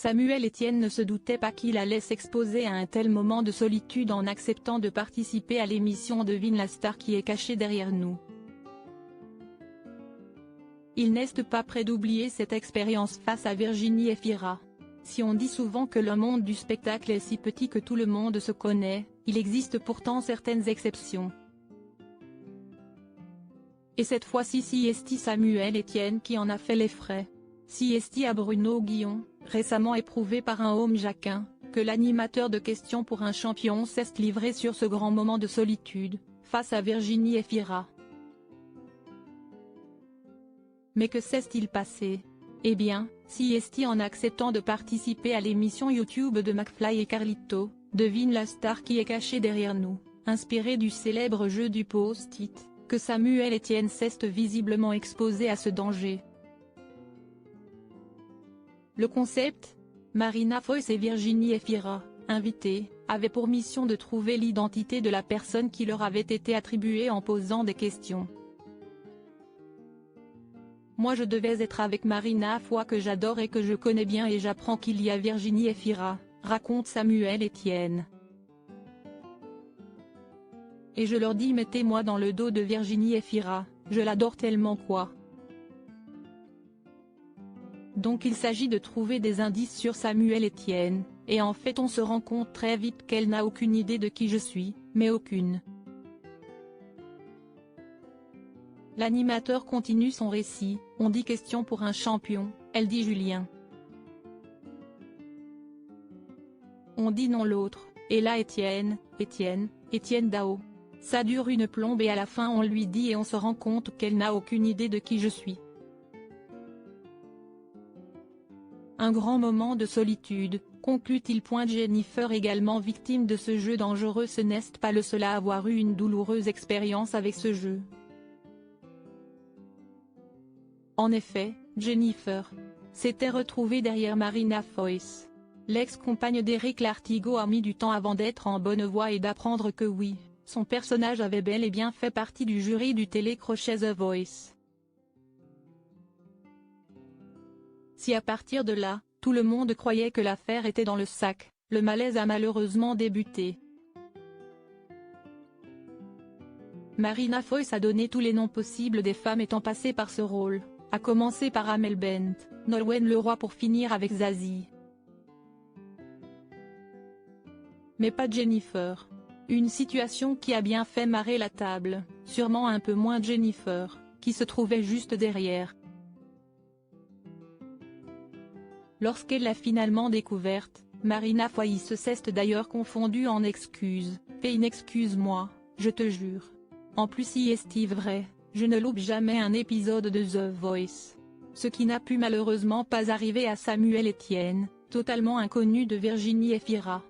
Samuel Etienne ne se doutait pas qu'il allait s'exposer à un tel moment de solitude en acceptant de participer à l'émission Devine la star qui est cachée derrière nous. Il n'est pas prêt d'oublier cette expérience face à Virginie Efira. Si on dit souvent que le monde du spectacle est si petit que tout le monde se connaît, il existe pourtant certaines exceptions. Et cette fois-ci c'est Samuel Etienne qui en a fait les frais. C'est à Bruno Guillon, récemment éprouvé par un homme Jacquin, que l'animateur de Questions pour un champion s'est livré sur ce grand moment de solitude, face à Virginie Efira. Mais que s'est-il passé? Eh bien, c'est en acceptant de participer à l'émission YouTube de McFly et Carlito, Devine la star qui est cachée derrière nous, inspiré du célèbre jeu du post-it, que Samuel Etienne s'est visiblement exposé à ce danger. Le concept, Marina Foïs et Virginie Efira, invitées, avaient pour mission de trouver l'identité de la personne qui leur avait été attribuée en posant des questions. Moi je devais être avec Marina Foïs que j'adore et que je connais bien et j'apprends qu'il y a Virginie Efira, raconte Samuel Etienne. Et je leur dis mettez-moi dans le dos de Virginie Efira, je l'adore tellement quoi. Donc il s'agit de trouver des indices sur Samuel Etienne, et en fait on se rend compte très vite qu'elle n'a aucune idée de qui je suis, mais aucune. L'animateur continue son récit, on dit question pour un champion, elle dit Julien. On dit non l'autre, et là Etienne Dao. Ça dure une plombe et à la fin on lui dit et on se rend compte qu'elle n'a aucune idée de qui je suis. Un grand moment de solitude, conclut-il. Jennifer également victime de ce jeu dangereux. Ce n'est pas le seul à avoir eu une douloureuse expérience avec ce jeu. En effet, Jennifer s'était retrouvée derrière Marina Foïs. L'ex-compagne d'Éric Lartigot a mis du temps avant d'être en bonne voie et d'apprendre que oui, son personnage avait bel et bien fait partie du jury du télécrochet The Voice. Si à partir de là, tout le monde croyait que l'affaire était dans le sac, le malaise a malheureusement débuté. Marina Foïs a donné tous les noms possibles des femmes étant passées par ce rôle, à commencer par Amel Bent, Nolwenn Leroy pour finir avec Zazie. Mais pas Jennifer. Une situation qui a bien fait marrer la table, sûrement un peu moins Jennifer, qui se trouvait juste derrière. Lorsqu'elle l'a finalement découverte, Marina Foïs s'est d'ailleurs confondue en excuses, excuse-moi, je te jure. En plus c'est vrai, je ne loupe jamais un épisode de The Voice. Ce qui n'a pu malheureusement pas arriver à Samuel Etienne, totalement inconnu de Virginie Efira.